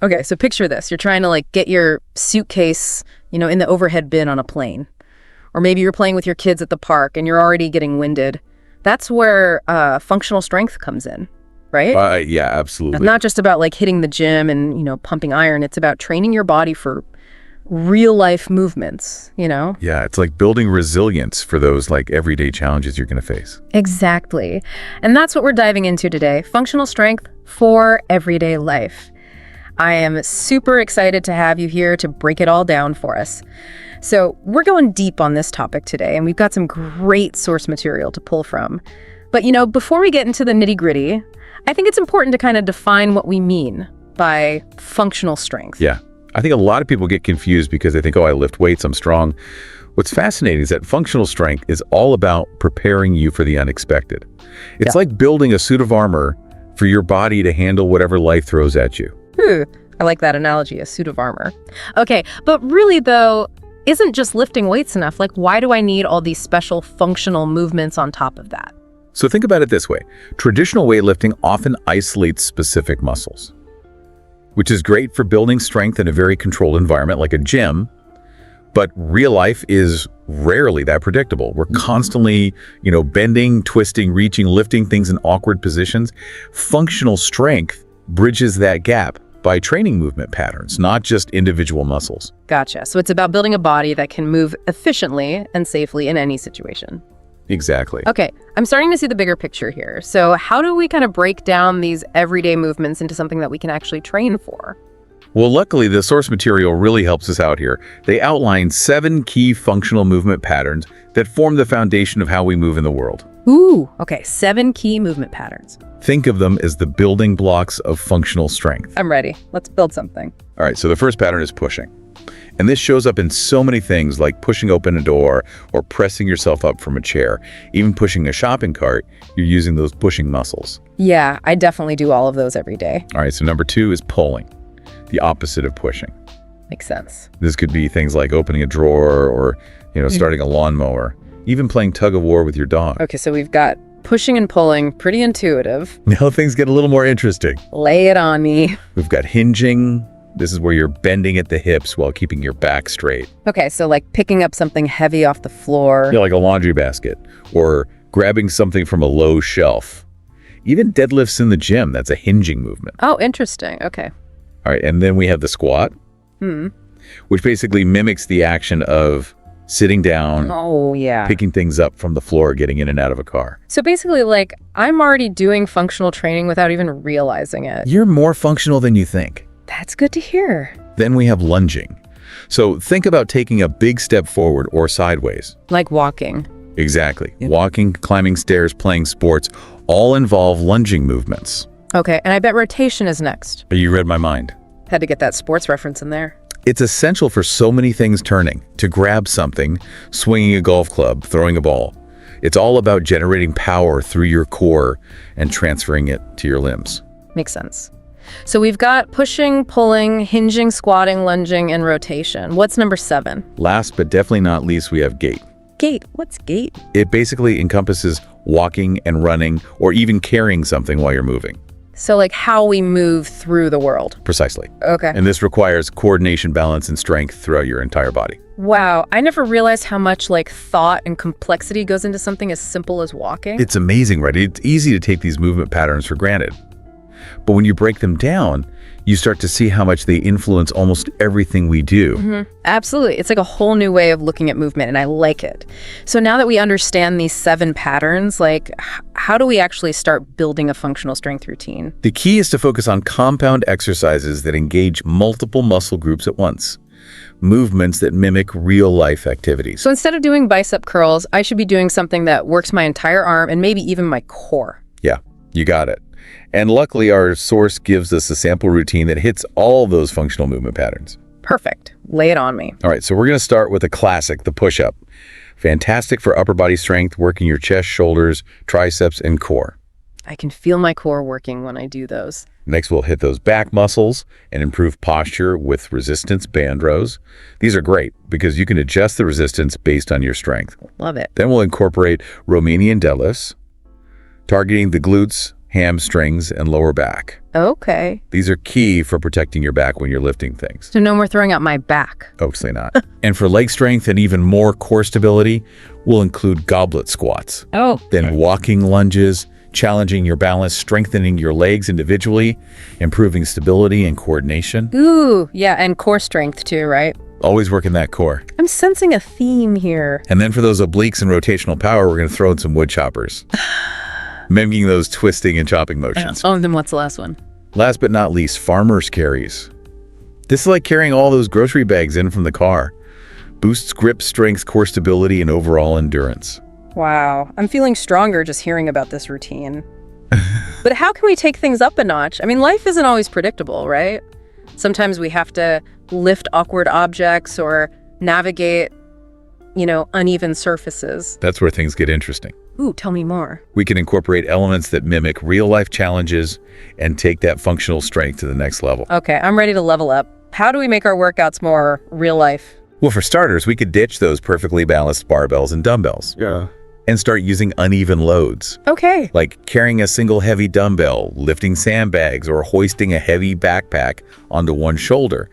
Okay, so picture this. You're trying to like get your suitcase, in the overhead bin on a plane. Or maybe you're playing with your kids at the park and you're already getting winded. That's where functional strength comes in, right? Yeah, absolutely. It's not just about like hitting the gym and, pumping iron. It's about training your body for real life movements, Yeah, it's like building resilience for those like everyday challenges you're going to face. Exactly. And that's what we're diving into today. Functional strength for everyday life. I am super excited to have you here to break it all down for us. So we're going deep on this topic today, and we've got some great source material to pull from. But, before we get into the nitty-gritty, I think it's important to kind of define what we mean by functional strength. Yeah. I think a lot of people get confused because they think, oh, I lift weights, I'm strong. What's fascinating is that functional strength is all about preparing you for the unexpected. It's like building a suit of armor for your body to handle whatever life throws at you. I like that analogy, a suit of armor. Okay, but really though, isn't just lifting weights enough? Like, why do I need all these special functional movements on top of that? So think about it this way. Traditional weightlifting often isolates specific muscles, which is great for building strength in a very controlled environment like a gym, but real life is rarely that predictable. We're constantly, bending, twisting, reaching, lifting things in awkward positions. Functional strength bridges that gap by training movement patterns, not just individual muscles. Gotcha. So it's about building a body that can move efficiently and safely in any situation. Exactly. Okay, I'm starting to see the bigger picture here. So how do we kind of break down these everyday movements into something that we can actually train for? Well, luckily, the source material really helps us out here. They outline 7 key functional movement patterns that form the foundation of how we move in the world. Ooh, okay, 7 key movement patterns. Think of them as the building blocks of functional strength. I'm ready. Let's build something. All right, so the first pattern is pushing. And this shows up in so many things like pushing open a door or pressing yourself up from a chair. Even pushing a shopping cart, you're using those pushing muscles. Yeah, I definitely do all of those every day. All right, so number 2 is pulling, the opposite of pushing. Makes sense. This could be things like opening a drawer or, starting a lawnmower, even playing tug of war with your dog. Okay, so we've got pushing and pulling, pretty intuitive. Now things get a little more interesting. Lay it on me. We've got hinging. This is where you're bending at the hips while keeping your back straight. Okay, so like picking up something heavy off the floor. Like a laundry basket, or grabbing something from a low shelf. Even deadlifts in the gym, that's a hinging movement. Oh, interesting. Okay. All right, and then we have the squat, which basically mimics the action of sitting down, picking things up from the floor, getting in and out of a car. So basically, like, I'm already doing functional training without even realizing it. You're more functional than you think. That's good to hear. Then we have lunging. So think about taking a big step forward or sideways. Like walking. Exactly. Yep. Walking, climbing stairs, playing sports, all involve lunging movements. Okay, and I bet rotation is next. You read my mind. Had to get that sports reference in there. It's essential for so many things turning, to grab something, swinging a golf club, throwing a ball. It's all about generating power through your core and transferring it to your limbs. Makes sense. So we've got pushing, pulling, hinging, squatting, lunging, and rotation. What's number 7? Last but definitely not least, we have gait. Gait? What's gait? It basically encompasses walking and running or even carrying something while you're moving. So like how we move through the world. Precisely. Okay. And this requires coordination, balance, and strength throughout your entire body. Wow, I never realized how much like thought and complexity goes into something as simple as walking. It's amazing, right? It's easy to take these movement patterns for granted. But when you break them down, you start to see how much they influence almost everything we do. Absolutely. It's like a whole new way of looking at movement, and I like it. So now that we understand these 7 patterns, like how do we actually start building a functional strength routine? The key is to focus on compound exercises that engage multiple muscle groups at once. Movements that mimic real-life activities. So instead of doing bicep curls, I should be doing something that works my entire arm and maybe even my core. Yeah, you got it. And luckily, our source gives us a sample routine that hits all those functional movement patterns. Perfect. Lay it on me. All right, so we're going to start with a classic, the push-up. Fantastic for upper body strength, working your chest, shoulders, triceps, and core. I can feel my core working when I do those. Next, we'll hit those back muscles and improve posture with resistance band rows. These are great because you can adjust the resistance based on your strength. Love it. Then we'll incorporate Romanian deadlifts, targeting the glutes, hamstrings, and lower back. Okay. These are key for protecting your back when you're lifting things. So no more throwing out my back. Obviously not. And for leg strength and even more core stability, we'll include goblet squats. Oh. Then walking lunges, challenging your balance, strengthening your legs individually, improving stability and coordination. Ooh, yeah, and core strength too, right? Always working that core. I'm sensing a theme here. And then for those obliques and rotational power, we're going to throw in some wood choppers, mimicking those twisting and chopping motions. Oh, then what's the last one? Last but not least, farmer's carries. This is like carrying all those grocery bags in from the car. Boosts grip strength, core stability, and overall endurance. Wow, I'm feeling stronger just hearing about this routine. But how can we take things up a notch? I mean, life isn't always predictable, right? Sometimes we have to lift awkward objects or navigate, uneven surfaces. That's where things get interesting. Ooh, tell me more. We can incorporate elements that mimic real-life challenges and take that functional strength to the next level. Okay, I'm ready to level up. How do we make our workouts more real life? Well, for starters, we could ditch those perfectly balanced barbells and dumbbells. Yeah. And start using uneven loads. Okay. Like carrying a single heavy dumbbell, lifting sandbags, or hoisting a heavy backpack onto one shoulder.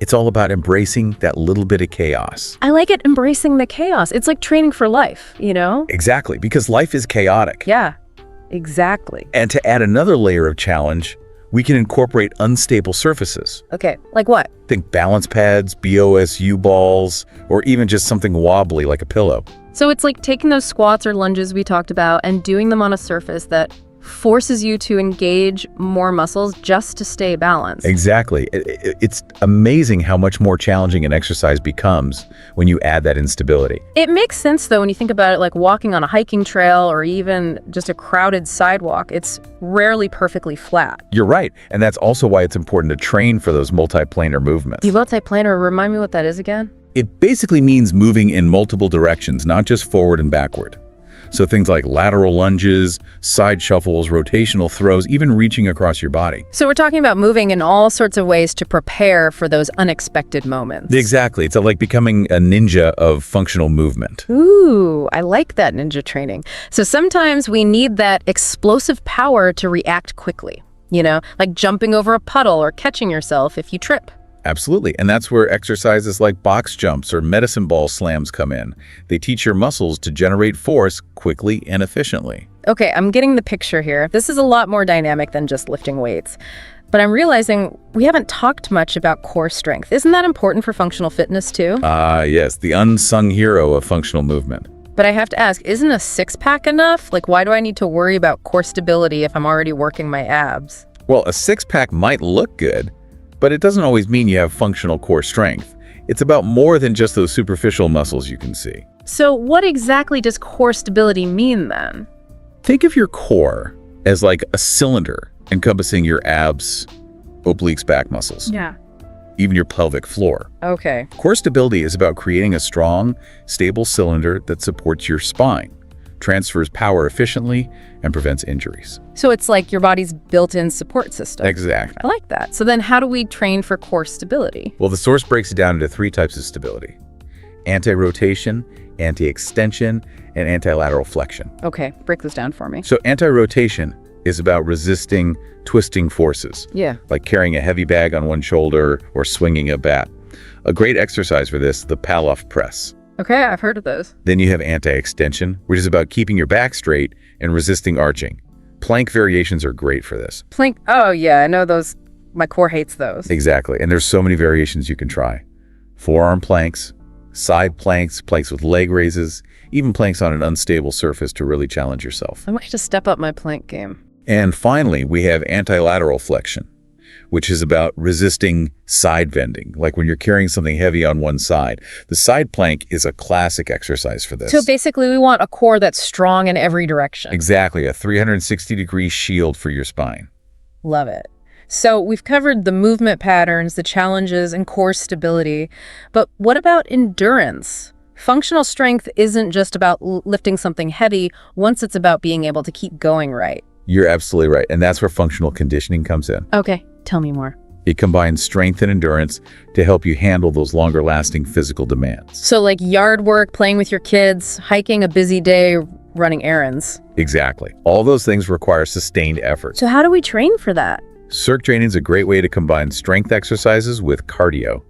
It's all about embracing that little bit of chaos. I like it, embracing the chaos. It's like training for life, Exactly, because life is chaotic. Yeah, exactly. And to add another layer of challenge, we can incorporate unstable surfaces. Okay, like what? Think balance pads, BOSU balls, or even just something wobbly like a pillow. So it's like taking those squats or lunges we talked about and doing them on a surface that forces you to engage more muscles just to stay balanced. Exactly. It's amazing how much more challenging an exercise becomes when you add that instability. It makes sense, though, when you think about it, like walking on a hiking trail or even just a crowded sidewalk. It's rarely perfectly flat. You're right. And that's also why it's important to train for those multiplanar movements. The multiplanar, remind me what that is again? It basically means moving in multiple directions, not just forward and backward. So things like lateral lunges, side shuffles, rotational throws, even reaching across your body. So we're talking about moving in all sorts of ways to prepare for those unexpected moments. Exactly. It's like becoming a ninja of functional movement. Ooh, I like that ninja training. So sometimes we need that explosive power to react quickly, like jumping over a puddle or catching yourself if you trip. Absolutely. And that's where exercises like box jumps or medicine ball slams come in. They teach your muscles to generate force quickly and efficiently. Okay, I'm getting the picture here. This is a lot more dynamic than just lifting weights. But I'm realizing we haven't talked much about core strength. Isn't that important for functional fitness too? Yes, the unsung hero of functional movement. But I have to ask, isn't a six-pack enough? Like, why do I need to worry about core stability if I'm already working my abs? Well, a six-pack might look good, but it doesn't always mean you have functional core strength. It's about more than just those superficial muscles you can see. So what exactly does core stability mean then? Think of your core as like a cylinder encompassing your abs, obliques, back muscles, Yeah. even your pelvic floor. Okay. Core stability is about creating a strong, stable cylinder that supports your spine, transfers power efficiently, and prevents injuries. So it's like your body's built-in support system. Exactly. I like that. So then how do we train for core stability? Well, the source breaks it down into 3 types of stability: anti-rotation, anti-extension, and anti-lateral flexion. Okay, break this down for me. So anti-rotation is about resisting twisting forces, Yeah. like carrying a heavy bag on one shoulder or swinging a bat. A great exercise for this, the Pallof press. Okay, I've heard of those. Then you have anti-extension, which is about keeping your back straight and resisting arching. Plank variations are great for this. Plank. Oh, yeah, I know those. My core hates those. Exactly, and there's so many variations you can try. Forearm planks, side planks, planks with leg raises, even planks on an unstable surface to really challenge yourself. I might have to step up my plank game. And finally, we have anti-lateral flexion, which is about resisting side bending, like when you're carrying something heavy on one side. The side plank is a classic exercise for this. So basically, we want a core that's strong in every direction. Exactly, a 360-degree shield for your spine. Love it. So we've covered the movement patterns, the challenges, and core stability. But what about endurance? Functional strength isn't just about lifting something heavy once it's about being able to keep going right. You're absolutely right, and that's where functional conditioning comes in. Okay, tell me more. It combines strength and endurance to help you handle those longer-lasting physical demands. So like yard work, playing with your kids, hiking a busy day, running errands. Exactly. All those things require sustained effort. So how do we train for that? Circ training is a great way to combine strength exercises with cardio.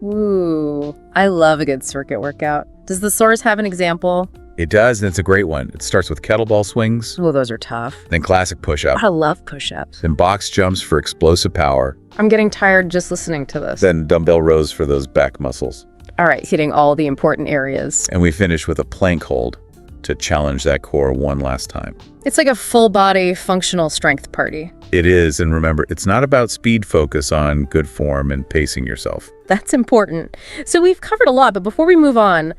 Ooh, I love a good circuit workout. Does the source have an example? It does, and it's a great one. It starts with kettlebell swings, Well, those are tough. then classic push-up, I love push-ups. then box jumps for explosive power, I'm getting tired just listening to this. then dumbbell rows for those back muscles. All right, hitting all the important areas. And we finish with a plank hold to challenge that core one last time. It's like a full-body functional strength party. It is, and remember, it's not about speed focus on good form and pacing yourself. That's important. So we've covered a lot, but before we move on,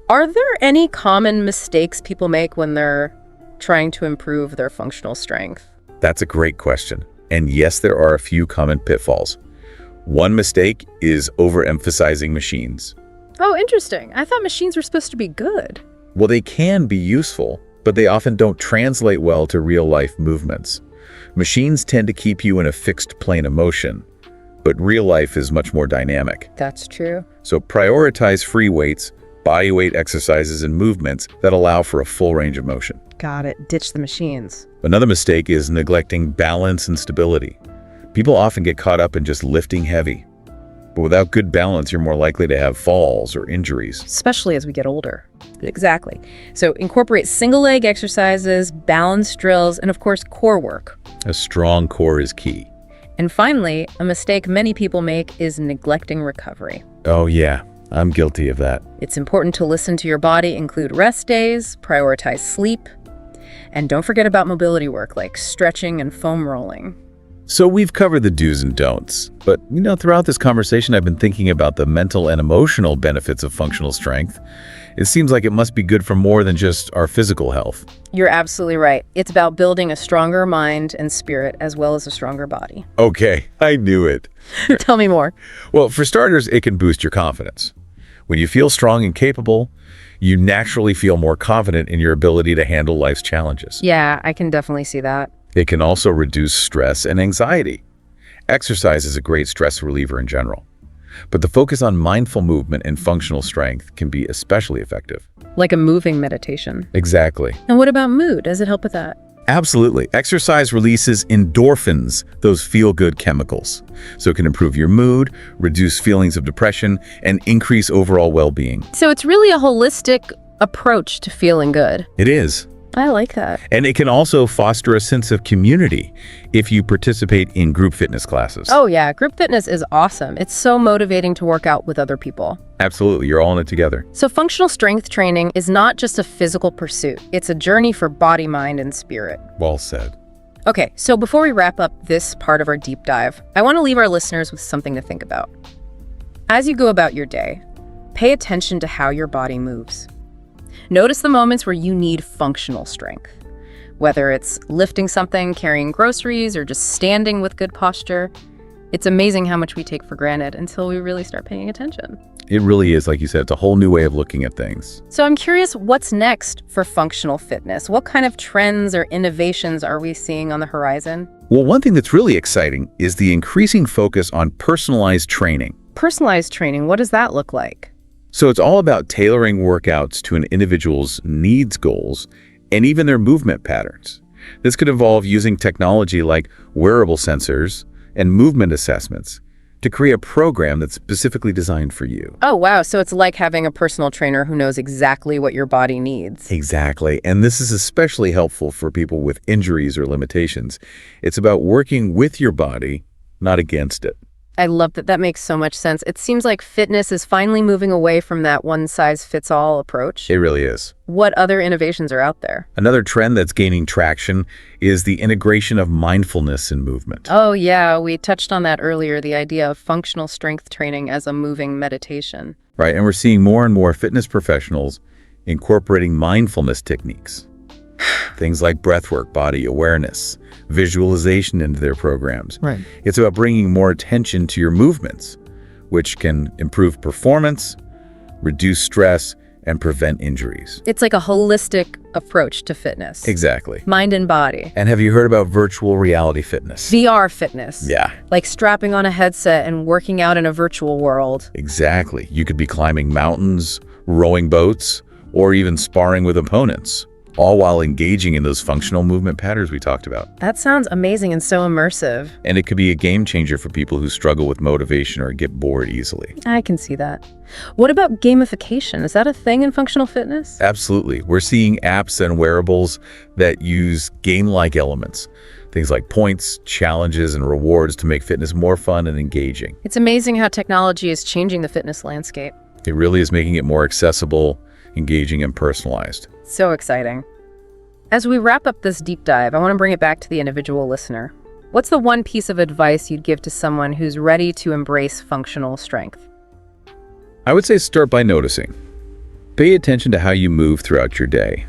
are there any common mistakes people make when they're trying to improve their functional strength? That's a great question. And yes, there are a few common pitfalls. One mistake is overemphasizing machines. Oh, interesting. I thought machines were supposed to be good. Well, they can be useful, but they often don't translate well to real-life movements. Machines tend to keep you in a fixed plane of motion, but real life is much more dynamic. That's true. So prioritize free weights, body weight exercises, and movements that allow for a full range of motion. Got it. Ditch the machines. Another mistake is neglecting balance and stability. People often get caught up in just lifting heavy, but without good balance, you're more likely to have falls or injuries. Especially as we get older. Exactly. So incorporate single leg exercises, balance drills, and of course, core work. A strong core is key. And finally, a mistake many people make is neglecting recovery. Oh yeah, I'm guilty of that. It's important to listen to your body, include rest days, prioritize sleep, and don't forget about mobility work like stretching and foam rolling. So we've covered the do's and don'ts, but throughout this conversation, I've been thinking about the mental and emotional benefits of functional strength. It seems like it must be good for more than just our physical health. You're absolutely right. It's about building a stronger mind and spirit as well as a stronger body. Okay, I knew it. Tell me more. Well, for starters, it can boost your confidence. When you feel strong and capable, you naturally feel more confident in your ability to handle life's challenges. Yeah, I can definitely see that. It can also reduce stress and anxiety. Exercise is a great stress reliever in general, but the focus on mindful movement and functional strength can be especially effective. Like a moving meditation. Exactly. And what about mood? Does it help with that? Absolutely. Exercise releases endorphins, those feel-good chemicals. So it can improve your mood, reduce feelings of depression, and increase overall well-being. So it's really a holistic approach to feeling good. It is. I like that. And it can also foster a sense of community if you participate in group fitness classes. Oh yeah, group fitness is awesome. It's so motivating to work out with other people. Absolutely. You're all in it together. So functional strength training is not just a physical pursuit. It's a journey for body, mind, and spirit. Well said. Okay, so before we wrap up this part of our deep dive, I want to leave our listeners with something to think about. As you go about your day, pay attention to how your body moves. Notice the moments where you need functional strength. Whether it's lifting something, carrying groceries, or just standing with good posture, it's amazing how much we take for granted until we really start paying attention. It really is, like you said, it's a whole new way of looking at things. So I'm curious, what's next for functional fitness? What kind of trends or innovations are we seeing on the horizon? Well, one thing that's really exciting is the increasing focus on personalized training. Personalized training, what does that look like? So it's all about tailoring workouts to an individual's needs, goals, and even their movement patterns. This could involve using technology like wearable sensors and movement assessments to create a program that's specifically designed for you. Oh, wow. So it's like having a personal trainer who knows exactly what your body needs. Exactly. And this is especially helpful for people with injuries or limitations. It's about working with your body, not against it. I love that. That makes so much sense. It seems like fitness is finally moving away from that one-size-fits-all approach. It really is. What other innovations are out there? Another trend that's gaining traction is the integration of mindfulness in movement. Oh, yeah. We touched on that earlier, the idea of functional strength training as a moving meditation. Right, and we're seeing more and more fitness professionals incorporating mindfulness techniques. Things like breathwork, body awareness, visualization into their programs. Right. It's about bringing more attention to your movements, which can improve performance, reduce stress, and prevent injuries. It's like a holistic approach to fitness. Exactly. Mind and body. And have you heard about virtual reality fitness? VR fitness. Yeah. Like strapping on a headset and working out in a virtual world. Exactly. You could be climbing mountains, rowing boats, or even sparring with opponents. all while engaging in those functional movement patterns we talked about. That sounds amazing and so immersive. And it could be a game changer for people who struggle with motivation or get bored easily. I can see that. What about gamification? Is that a thing in functional fitness? Absolutely. We're seeing apps and wearables that use game-like elements. Things like points, challenges, and rewards to make fitness more fun and engaging. It's amazing how technology is changing the fitness landscape. It really is making it more accessible, engaging, and personalized. So exciting. As we wrap up this deep dive, I want to bring it back to the individual listener. What's the one piece of advice you'd give to someone who's ready to embrace functional strength? I would say start by noticing. Pay attention to how you move throughout your day.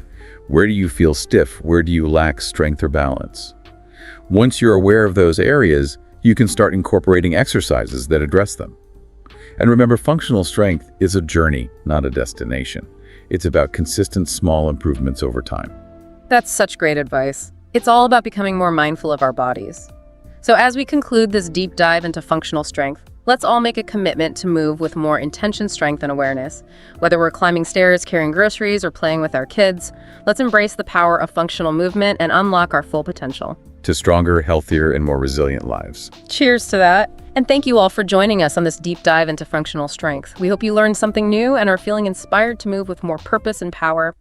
Where do you feel stiff? Where do you lack strength or balance? Once you're aware of those areas, you can start incorporating exercises that address them. And remember, functional strength is a journey, not a destination. It's about consistent small improvements over time. That's such great advice. It's all about becoming more mindful of our bodies. So as we conclude this deep dive into functional strength, let's all make a commitment to move with more intention, strength, and awareness. Whether we're climbing stairs, carrying groceries, or playing with our kids, let's embrace the power of functional movement and unlock our full potential. To stronger, healthier, and more resilient lives. Cheers to that. And thank you all for joining us on this deep dive into functional strength. We hope you learned something new and are feeling inspired to move with more purpose and power.